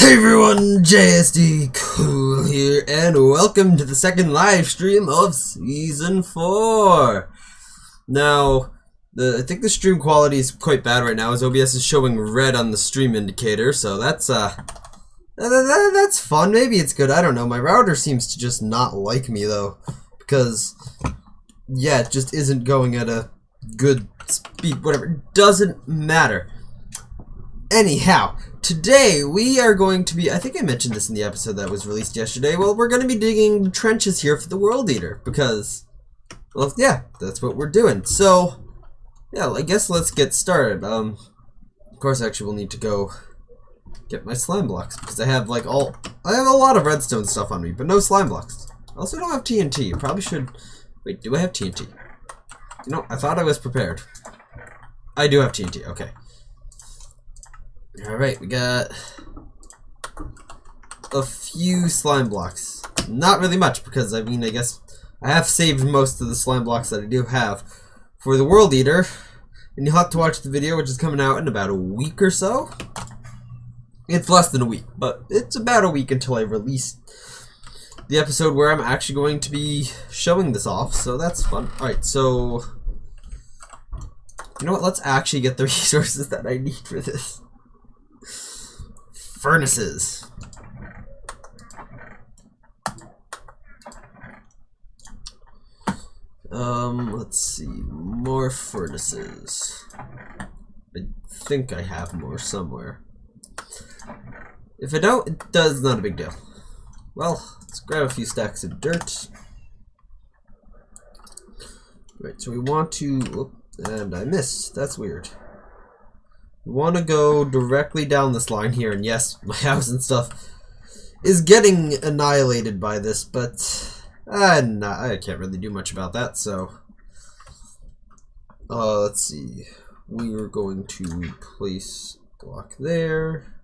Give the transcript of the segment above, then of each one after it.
Hey everyone, JSD Cool here, and welcome to the second live stream of Season 4. Now, I think the stream quality is quite bad right now, as OBS is showing red on the stream indicator, so that's fun. Maybe it's good, I don't know. My router seems to just not like me, though, because, yeah, it just isn't going at a good speed, whatever. It doesn't matter. Anyhow, today we are going to be, I think I mentioned this in the episode that was released yesterday, well, we're going to be digging trenches here for the World Eater, because, well, yeah, that's what we're doing. So, yeah, I guess let's get started. Of course, actually, we'll need to go get my slime blocks, because I have, like, I have a lot of redstone stuff on me, but no slime blocks. I also don't have TNT. Probably should, wait, do I have TNT? You know, I thought I was prepared. I do have TNT, okay. Alright, we got a few slime blocks. Not really much, because, I mean, I guess I have saved most of the slime blocks that I do have for the World Eater. And you'll have to watch the video, which is coming out in about a week or so. It's less than a week, but it's about a week until I release the episode where I'm actually going to be showing this off, so that's fun. Alright, so, you know what, let's actually get the resources that I need for this. Furnaces. Let's see, more furnaces. I think I have more somewhere. If I don't, it does not a big deal. Well, let's grab a few stacks of dirt. Right, so we want to, whoop, and I missed, that's weird. We want to go directly down this line here, and yes, my house and stuff is getting annihilated by this, but I can't really do much about that, so let's see, we are going to place a block there,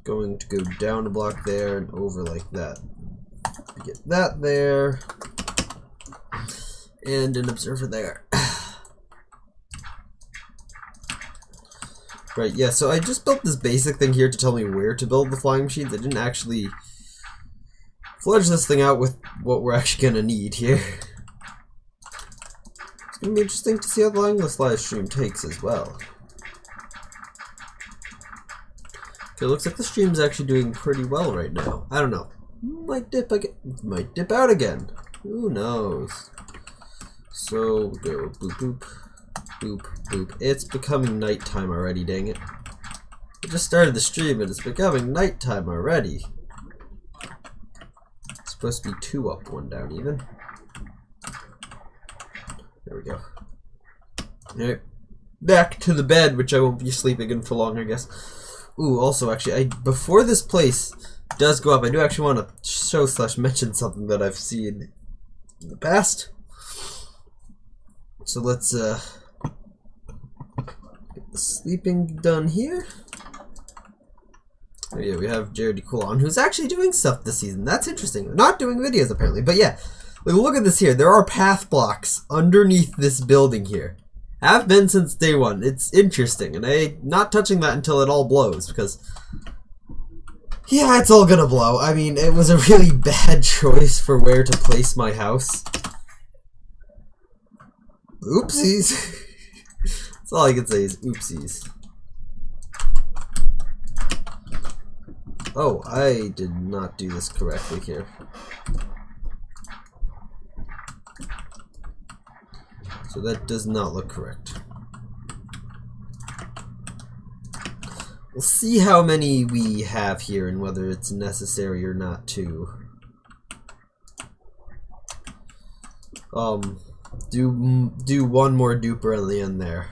going to go down a block there and over like that, get that there, and an observer there. Right, yeah, so I just built this basic thing here to tell me where to build the flying machines. I didn't actually fledge this thing out with what we're actually going to need here. It's going to be interesting to see how long this live stream takes as well. Okay, looks like the stream's actually doing pretty well right now. I don't know. Might dip out again. Who knows? So, we go boop boop. Boop, boop. It's becoming nighttime already, dang it. I just started the stream and it's becoming nighttime already. It's supposed to be 2 up, 1 down even. There we go. Alright. Back to the bed, which I won't be sleeping in for long, I guess. Ooh, also, actually, before this place does go up, I do actually want to show / mention something that I've seen in the past. So let's, sleeping done here. Oh yeah, we have Jared Cool on, who's actually doing stuff this season. That's interesting. Not doing videos apparently, but yeah. Look at this here. There are path blocks underneath this building here. Have been since day one. It's interesting, and I'm not touching that until it all blows, because yeah, it's all gonna blow. I mean, it was a really bad choice for where to place my house. Oopsies. That's all I can say is oopsies. Oh, I did not do this correctly here. So that does not look correct. We'll see how many we have here and whether it's necessary or not to do one more duper on the end there.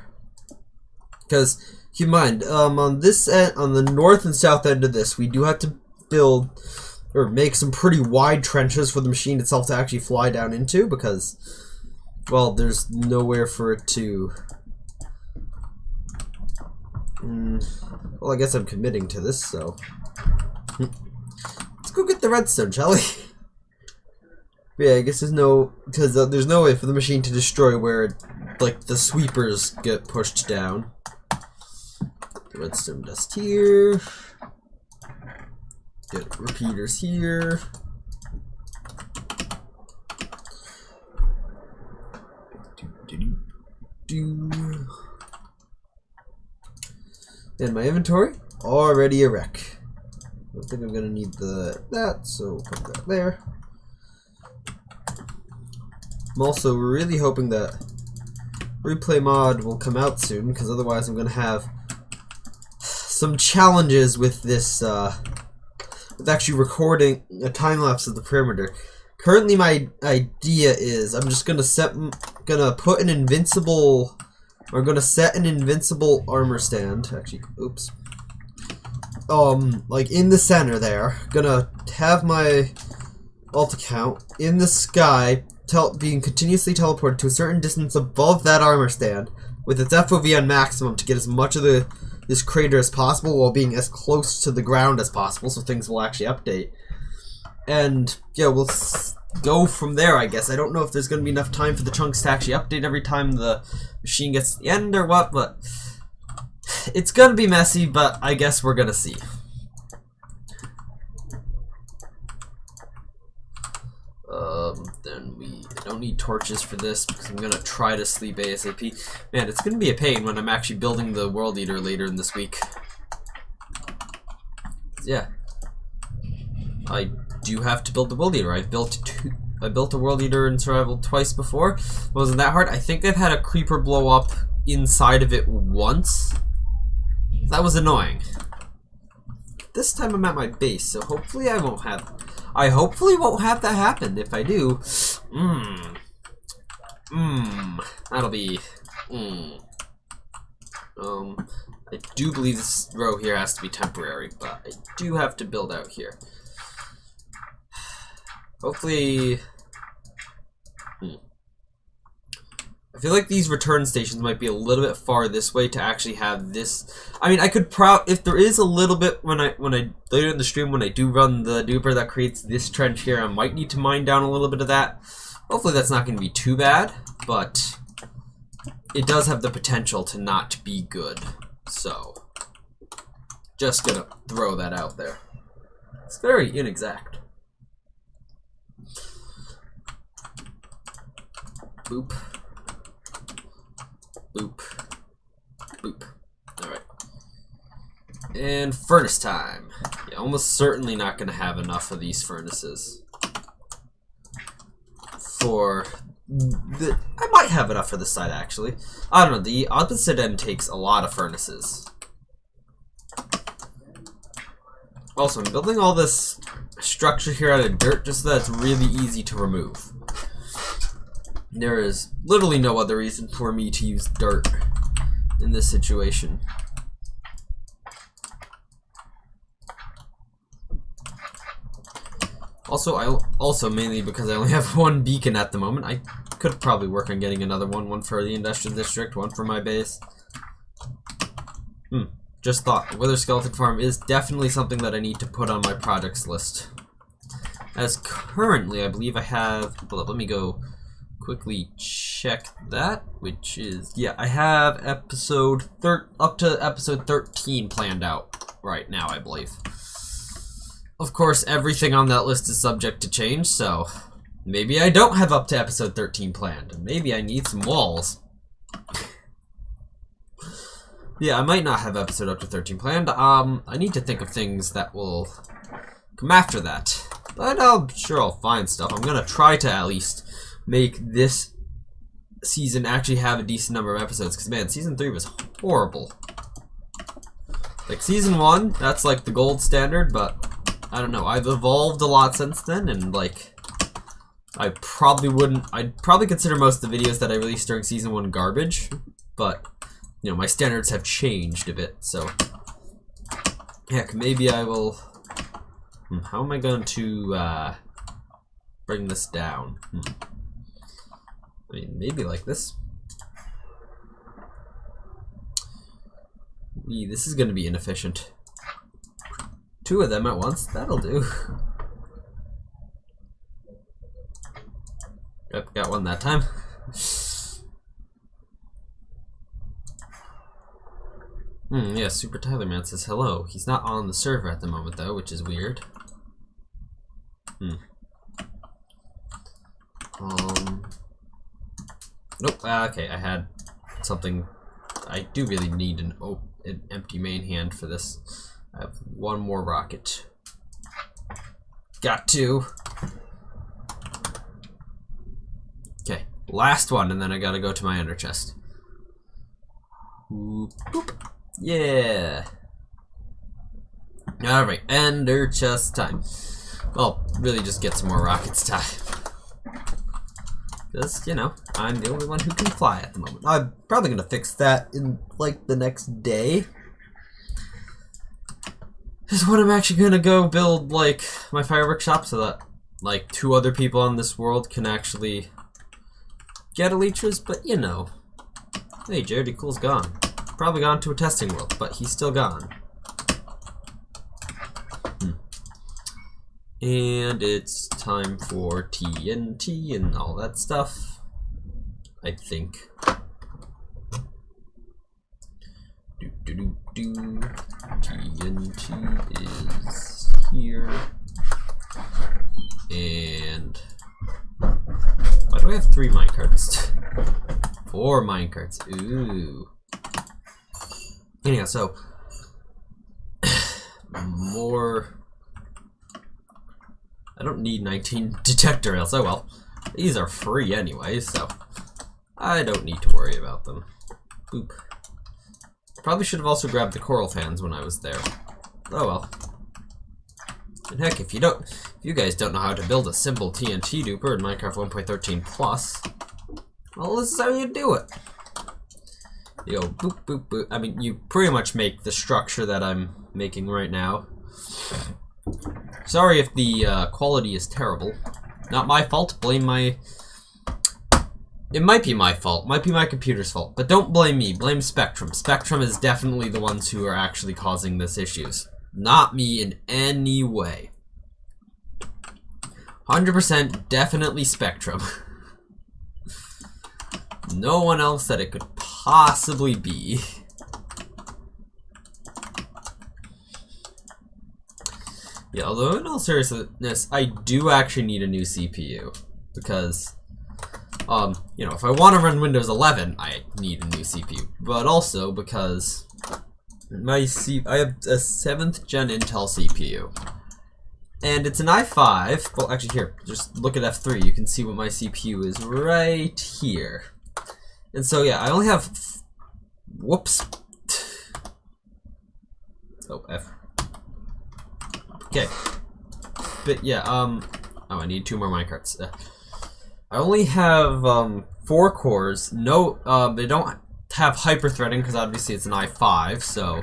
Because, keep in mind, on this end, on the north and south end of this, we do have to build, or make some pretty wide trenches for the machine itself to actually fly down into, because, well, there's nowhere for it to, well, I guess I'm committing to this, so, let's go get the redstone, shall we? Yeah, I guess there's no, because there's no way for the machine to destroy where, like, the sweepers get pushed down. The redstone dust here. Get repeaters here. And my inventory already a wreck. I don't think I'm gonna need that, so put that there. I'm also really hoping that replay mod will come out soon, because otherwise I'm gonna have some challenges with this, with actually recording a time lapse of the perimeter. Currently, my idea is I'm just gonna set an invincible armor stand. Actually, oops. Like in the center there. Gonna have my alt account in the sky, being continuously teleported to a certain distance above that armor stand, with its FOV on maximum to get as much of this crater as possible while being as close to the ground as possible, so things will actually update. And yeah, we'll go from there, I guess. I don't know if there's going to be enough time for the chunks to actually update every time the machine gets to the end or what, but it's going to be messy, but I guess we're going to see. Then we don't need torches for this because I'm going to try to sleep ASAP. Man, it's going to be a pain when I'm actually building the World Eater later in this week. Yeah. I do have to build the World Eater. I built a World Eater in Survival twice before. It wasn't that hard. I think I've had a creeper blow up inside of it once. That was annoying. This time I'm at my base, so hopefully I hopefully won't have that happen. If I do, that'll be, I do believe this row here has to be temporary, but I do have to build out here. Hopefully, I feel like these return stations might be a little bit far this way to actually have this. I mean, I could if there is a little bit when I later in the stream when I do run the duper that creates this trench here, I might need to mine down a little bit of that. Hopefully that's not going to be too bad, but it does have the potential to not be good. So, just gonna throw that out there. It's very inexact. Boop. Boop. Boop. Alright. And furnace time. Yeah, almost certainly not going to have enough of these furnaces. I might have enough for this side, actually. I don't know, the opposite end takes a lot of furnaces. Also, I'm building all this structure here out of dirt just so that it's really easy to remove. There is literally no other reason for me to use dirt in this situation. Also mainly because I only have one beacon at the moment. I could probably work on getting another one for the industrial district, one for my base. Just thought, Wither Skeleton Farm is definitely something that I need to put on my projects list. As currently, I believe I have, hold up, let me go quickly check that, which is, yeah, I have up to episode 13 planned out right now, I believe. Of course, everything on that list is subject to change, so maybe I don't have up to episode 13 planned, and maybe I need some walls. Yeah, I might not have episode up to 13 planned. I need to think of things that will come after that, but I'm sure I'll find stuff. I'm gonna try to at least make this season actually have a decent number of episodes, because man, season 3 was horrible. Like season 1, that's like the gold standard, but I don't know, I've evolved a lot since then, and like I'd probably consider most of the videos that I released during season 1 garbage, but you know, my standards have changed a bit, so heck, maybe I will. How am I going to bring this down? I mean, maybe like this. This is going to be inefficient. 2 of them at once, that'll do. Yep, got one that time. Yeah, Super Tyler Man says hello. He's not on the server at the moment, though, which is weird. Nope. Okay, I had something. I do really need an empty main hand for this. I have one more rocket. Got two. Okay, last one, and then I gotta go to my ender chest. Boop, boop. Yeah. Alright, ender chest time. Well, really just get some more rockets time. Because, you know, I'm the only one who can fly at the moment. I'm probably gonna fix that in, like, the next day. Is when I'm actually gonna go build, like, my fireworks shop so that, like, 2 other people on this world can actually get elytras, but you know. Hey, Jared Cool's gone. Probably gone to a testing world, but he's still gone. And it's time for TNT and all that stuff, I think. TNT is here. And why do I have 3 minecarts? 4 minecarts. Ooh. Anyhow, so more. I don't need 19 detector rails. Oh well. These are free anyway, so I don't need to worry about them. Boop. Probably should have also grabbed the coral fans when I was there. Oh well. And heck, if you guys don't know how to build a simple TNT duper in Minecraft 1.13 plus, well, this is how you do it. You go boop boop boop. I mean, you pretty much make the structure that I'm making right now. Sorry if the quality is terrible. Not my fault. Blame my. It might be my fault. Might be my computer's fault. But don't blame me. Blame Spectrum. Spectrum is definitely the ones who are actually causing this issues. Not me in any way. 100% definitely Spectrum. No one else that it could possibly be. Yeah, although in all seriousness, I do actually need a new CPU. Because, you know, if I want to run Windows 11, I need a new CPU. But also because I have a 7th gen Intel CPU. And it's an i5. Well, actually here, just look at F3. You can see what my CPU is right here. And so, yeah, I only have... Whoops. Oh, F. Okay. But, yeah, oh, I need 2 more minecarts. I only have, 4 cores. No, they don't have hyper-threading, because obviously it's an i5, so...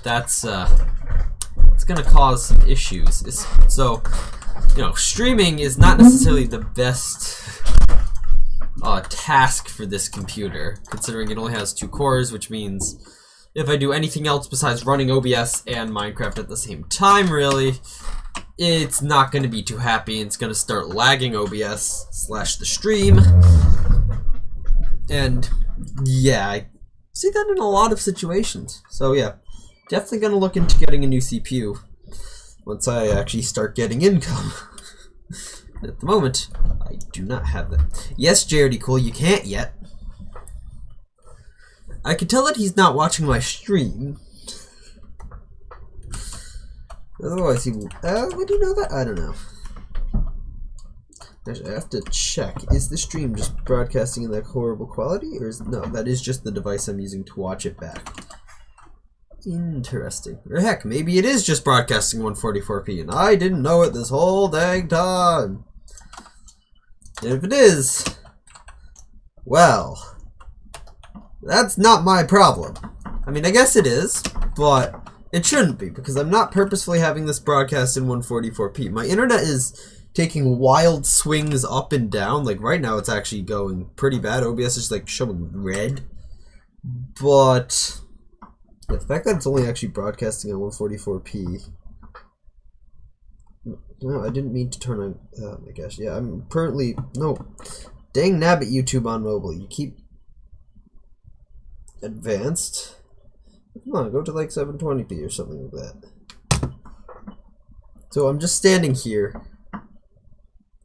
That's, it's gonna cause some issues. So, you know, streaming is not necessarily the best... task for this computer, considering it only has 2 cores, which means if I do anything else besides running OBS and Minecraft at the same time, really, it's not going to be too happy. It's going to start lagging OBS / the stream. And yeah, I see that in a lot of situations. So yeah, definitely going to look into getting a new CPU once I actually start getting income. At the moment, I do not have that. Yes, Jared Cool, you can't yet. I can tell that he's not watching my stream. Otherwise, he would. Would he know that? I don't know. Actually, I have to check. Is the stream just broadcasting in that horrible quality, or is no? That is just the device I'm using to watch it back. Interesting. Or heck, maybe it is just broadcasting 144p, and I didn't know it this whole dang time. And if it is, well, that's not my problem. I mean, I guess it is, but it shouldn't be, because I'm not purposefully having this broadcast in 144p. My internet is taking wild swings up and down. Like, right now it's actually going pretty bad. OBS is, like, showing red. But the fact that it's only actually broadcasting at 144p... No, I didn't mean to turn on... Oh my gosh, yeah, I'm currently... No. Dang nabbit YouTube on mobile. You keep... Advanced. Come on, go to like 720p or something like that. So I'm just standing here,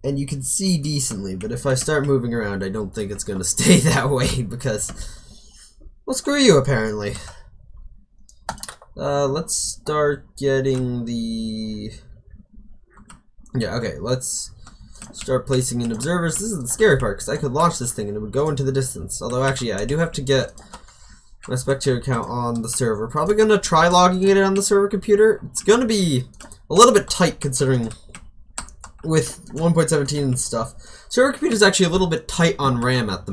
and you can see decently, but if I start moving around, I don't think it's going to stay that way, because, well, screw you, apparently. Let's start getting the... Yeah, okay, let's start placing in observers. This is the scary part, because I could launch this thing and it would go into the distance. Although, actually, yeah, I do have to get my spectator count on the server. Probably going to try logging it on the server computer. It's going to be a little bit tight, considering with 1.17 and stuff. Server computer is actually a little bit tight on RAM at the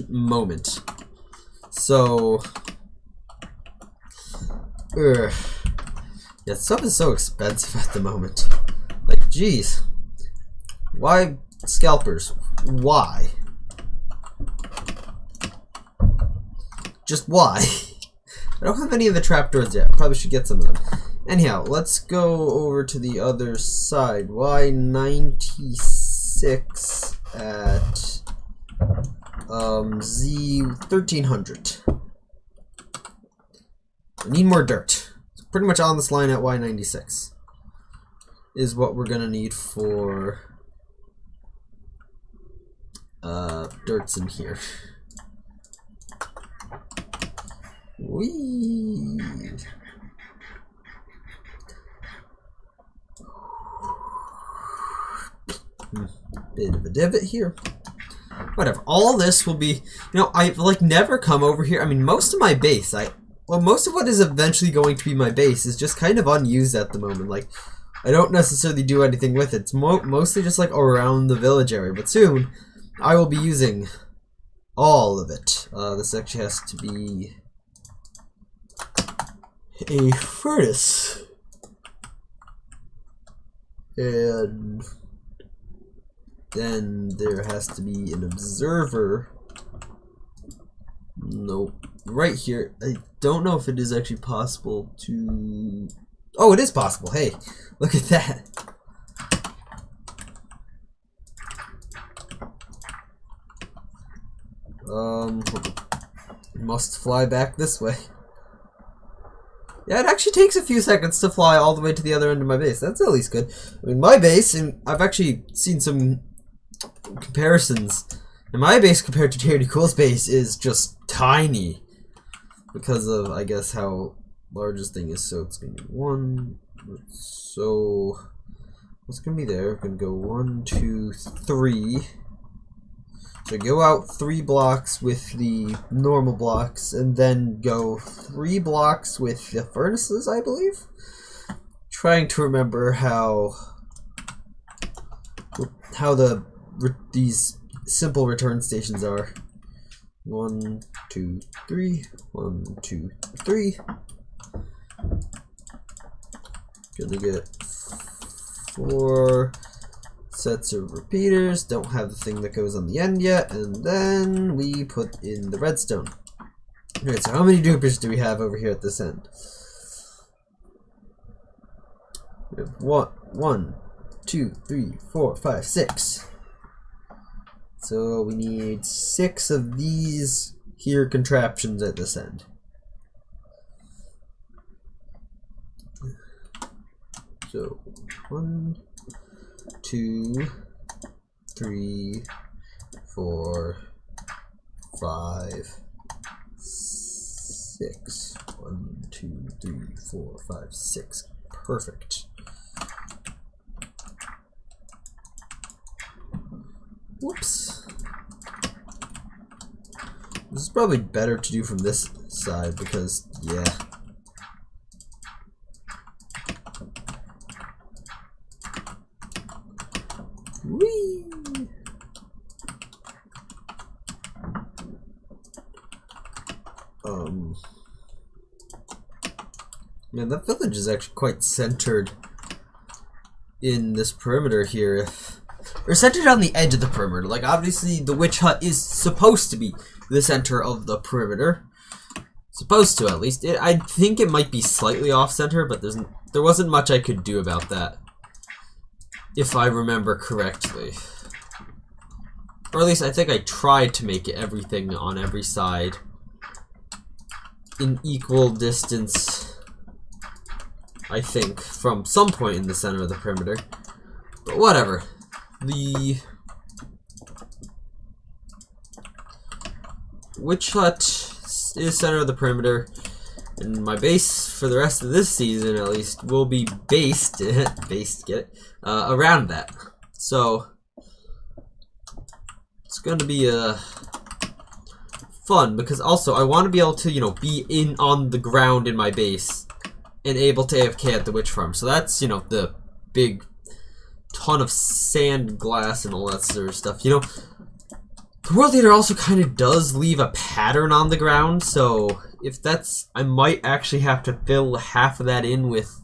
moment. So... Ugh. Yeah, stuff is so expensive at the moment. Like, jeez. Why scalpers? Why? Just why? I don't have any of the trapdoors yet. Probably should get some of them. Anyhow, let's go over to the other side. Why 96 at Z1300? I need more dirt. So pretty much on this line at Y96 is what we're gonna need for dirts in here. Whee! Bit of a divot here. Whatever. All this will be, you know, I've like never come over here. I mean, most of my base, most of what is eventually going to be my base is just kind of unused at the moment. Like, I don't necessarily do anything with it. It's mostly just like around the village area. But soon, I will be using all of it. This actually has to be a furnace. And then there has to be an observer. Nope. Right here. I don't know if it is actually possible to... Oh, it is possible. Hey, look at that. Must fly back this way. Yeah, it actually takes a few seconds to fly all the way to the other end of my base. That's at least good. I mean, my base, and I've actually seen some comparisons, and my base compared to Tyranny Cool's base is just tiny. Because of, I guess, how large this thing is. So it's going to be 1. So what's going to be there? Going to go 1, 2, 3. So go out 3 blocks with the normal blocks, and then go 3 blocks with the furnaces, I believe. Trying to remember how these simple return stations are. 1, 2, 3. 1, 2, 3. Gonna get 4 sets of repeaters. Don't have the thing that goes on the end yet, and then we put in the redstone. Alright, so how many dupers do we have over here at this end? We have 1, 2, 3, 4, 5, 6. So we need 6 of these here contraptions at this end. So 1, 2, 3, 4, 5, 6. 1, 2, 3, 4, 5, 6. Perfect. Whoops. This is probably better to do from this side because, yeah. Whee! Man, that village is actually quite centered in this perimeter here. Or centered on the edge of the perimeter. Like, obviously, the witch hut is supposed to be the center of the perimeter. Supposed to, at least. I think it might be slightly off-center, but there wasn't much I could do about that. If I remember correctly. Or at least I think I tried to make everything on every side in equal distance, I think, from some point in the center of the perimeter. But whatever. The witch hut is center of the perimeter, and my base for the rest of this season, at least, will be based, around that. So it's going to be fun, because also I want to be able to, you know, be on the ground in my base and able to AFK at the witch farm. So that's, you know, the big ton of sand, glass, and all that sort of stuff. You know, the World Leader also kind of does leave a pattern on the ground, so if that's, I might actually have to fill half of that in with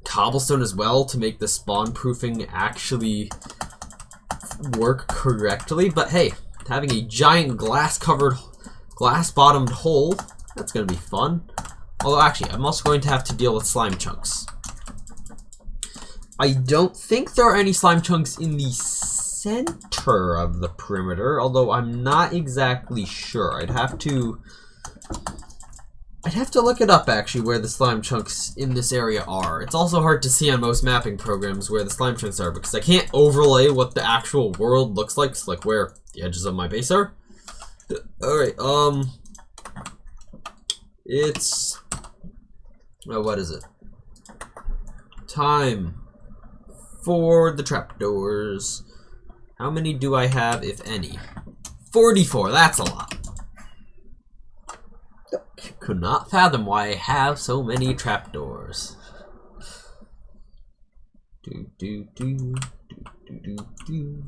cobblestone as well to make the spawn proofing actually work correctly. But hey, having a giant glass bottomed hole, that's gonna be fun. Although actually, I'm also going to have to deal with slime chunks. I don't think there are any slime chunks in the center of the perimeter, although I'm not exactly sure. I'd have to look it up, actually, where the slime chunks in this area are. It's also hard to see on most mapping programs where the slime chunks are, because I can't overlay what the actual world looks like, so like where the edges of my base are. Alright, it's, what is it? Time for the trapdoors. How many do I have, if any? 44, that's a lot. Could not fathom why I have so many trapdoors. Do do do do do do do.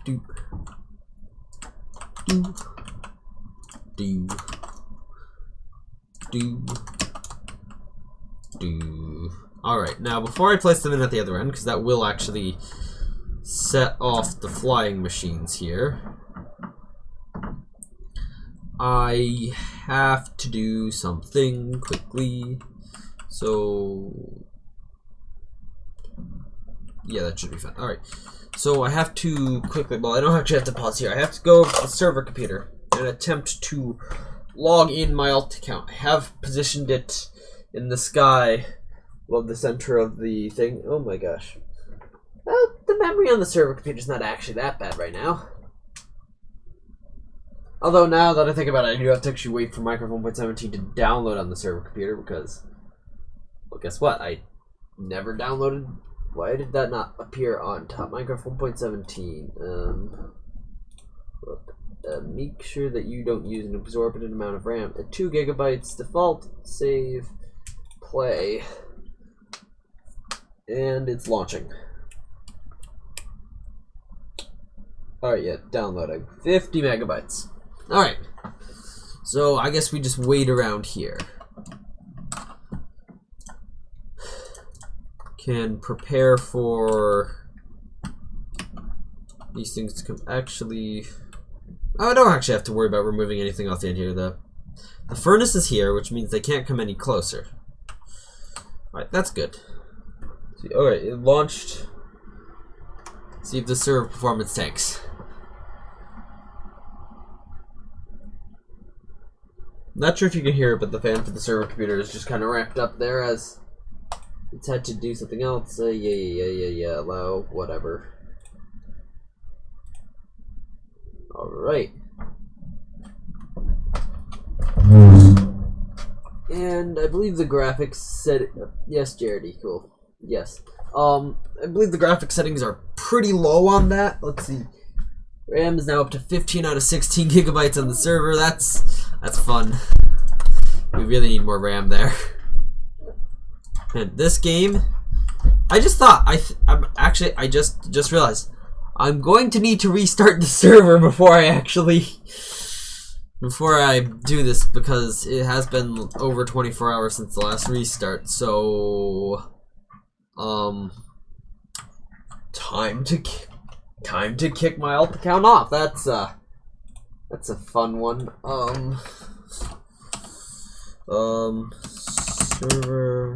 Do do do do do. Alright, now before I place them in at the other end, because that will actually set off the flying machines here, I have to do something quickly. So yeah, that should be fine. Alright. So I have to quickly, well, I don't actually have to pause here. I have to go to the server computer and attempt to log in my alt account. I have positioned it in the sky above the center of the thing. Oh my gosh. Well, the memory on the server computer is not actually that bad right now. Although now that I think about it, I do have to actually wait for Minecraft 1.17 to download on the server computer because, well, guess what? I never downloaded. Why did that not appear on top? Minecraft 1.17. Make sure that you don't use an exorbitant amount of RAM. At 2 gigabytes, default, save, play, and it's launching. Alright, yeah, downloading. 50 megabytes. Alright, so I guess we just wait around here. Can prepare for these things to come. Actually, I don't actually have to worry about removing anything off the end here. The furnace is here, which means they can't come any closer. Alright, that's good. Alright, it launched. See if the server performance tanks. Not sure if you can hear it, but the fan for the server computer is just kind of racked up there as it's had to do something else. Yeah, allow, whatever. Alright. And I believe the graphics set it, yes, Jaredy, cool. Yes. I believe the graphics settings are pretty low on that. Let's see. RAM is now up to 15 out of 16 gigabytes on the server. That's fun. We really need more RAM there. And this game, I just thought, I just realized I'm going to need to restart the server before I do this, because it has been over 24 hours since the last restart. So time to kick my alt account off. That's a fun one. Server.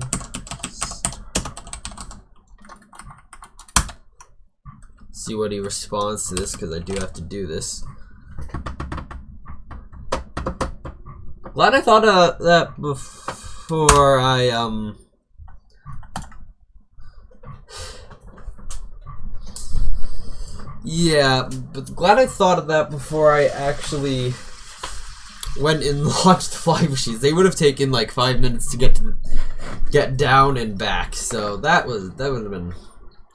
See what he responds to this, because I do have to do this. Glad I thought of that before I, yeah, but glad I thought of that before I actually went and launched the flying machines. They would have taken like 5 minutes to get down and back, so that would have been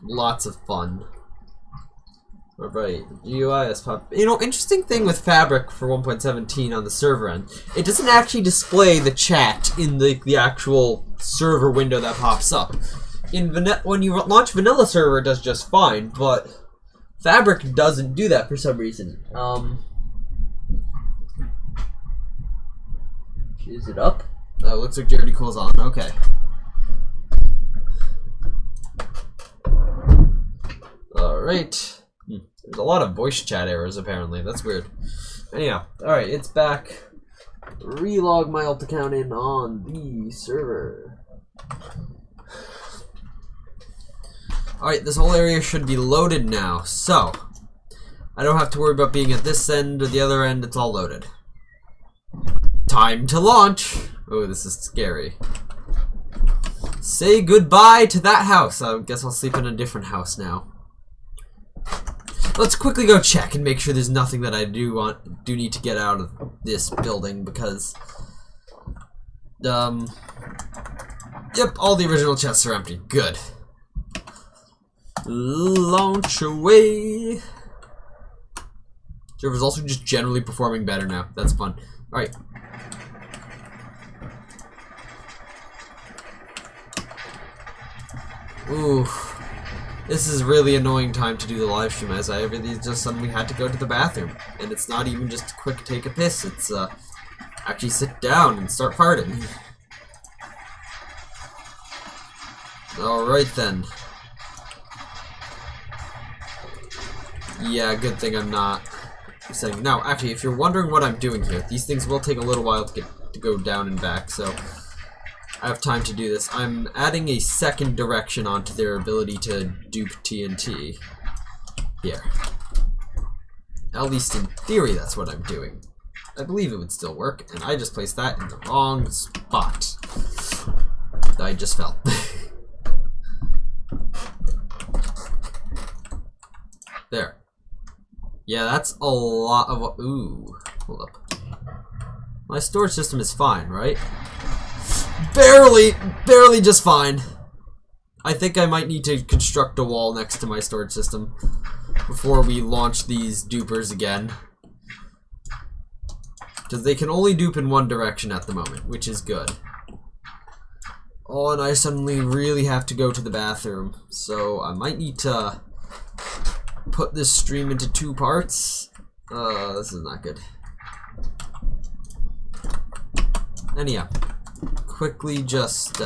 lots of fun. Alright, GUI is pop. You know, interesting thing with Fabric for 1.17 on the server end, it doesn't actually display the chat in the actual server window that pops up. When you launch Vanilla Server, it does just fine, but Fabric doesn't do that for some reason. Is it up? Oh, looks like Jerry Cole's on. Okay. Alright. There's a lot of voice chat errors, apparently. That's weird. Anyhow, alright, it's back. Relog my alt account in on the server. Alright, this whole area should be loaded now, so I don't have to worry about being at this end or the other end. It's all loaded. Time to launch! Oh, this is scary. Say goodbye to that house. I guess I'll sleep in a different house now. Let's quickly go check and make sure there's nothing that I do need to get out of this building, because yep, all the original chests are empty. Good. Launch away. Server's also just generally performing better now. That's fun. Alright. Ooh. This is really annoying time to do the live stream, as I really just suddenly had to go to the bathroom. And it's not even just a quick take a piss, it's actually sit down and start farting. Alright then. Yeah, good thing I'm not saying. Now, actually, if you're wondering what I'm doing here, these things will take a little while to go down and back, so I have time to do this. I'm adding a second direction onto their ability to dupe TNT. Here. At least in theory, that's what I'm doing. I believe it would still work, and I just placed that in the wrong spot. I just fell. There. Yeah, that's a lot of... Ooh. Hold up. My storage system is fine, right? Barely just fine. I think I might need to construct a wall next to my storage system before we launch these dupers again. Because they can only dupe in one direction at the moment, which is good. Oh, and I suddenly really have to go to the bathroom, so I might need to put this stream into 2 parts. This is not good. Anyhow, quickly just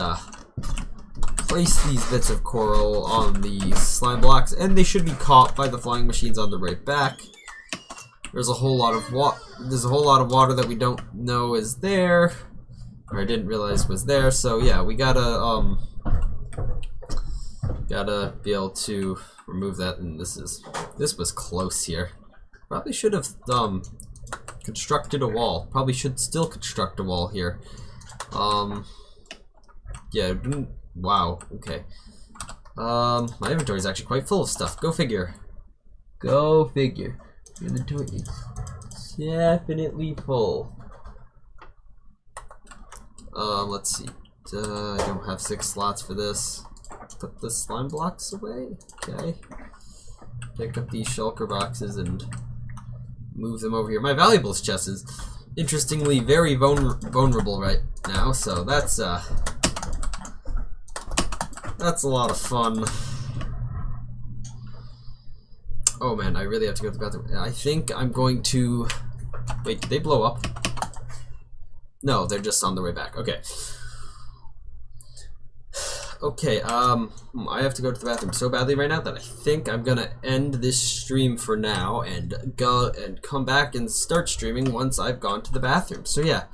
place these bits of coral on the slime blocks, and they should be caught by the flying machines on the way back. There's a whole lot of water that we don't know is there, or I didn't realize was there. So yeah, we gotta be able to remove that. And this was close here. Probably should have constructed a wall. Probably should still construct a wall here. Yeah. Wow. Okay. My inventory is actually quite full of stuff. Go figure. Go figure. Inventory is definitely full. Let's see. I don't have 6 slots for this. Put the slime blocks away. Okay. Pick up these shulker boxes and move them over here. My valuables chest is interestingly very vulnerable right now, so that's a lot of fun. Oh man, I really have to go to the bathroom. I think I'm going to... Wait, did they blow up? No, they're just on their way back. Okay. Okay, I have to go to the bathroom so badly right now that I think I'm gonna end this stream for now and go and come back and start streaming once I've gone to the bathroom. So yeah.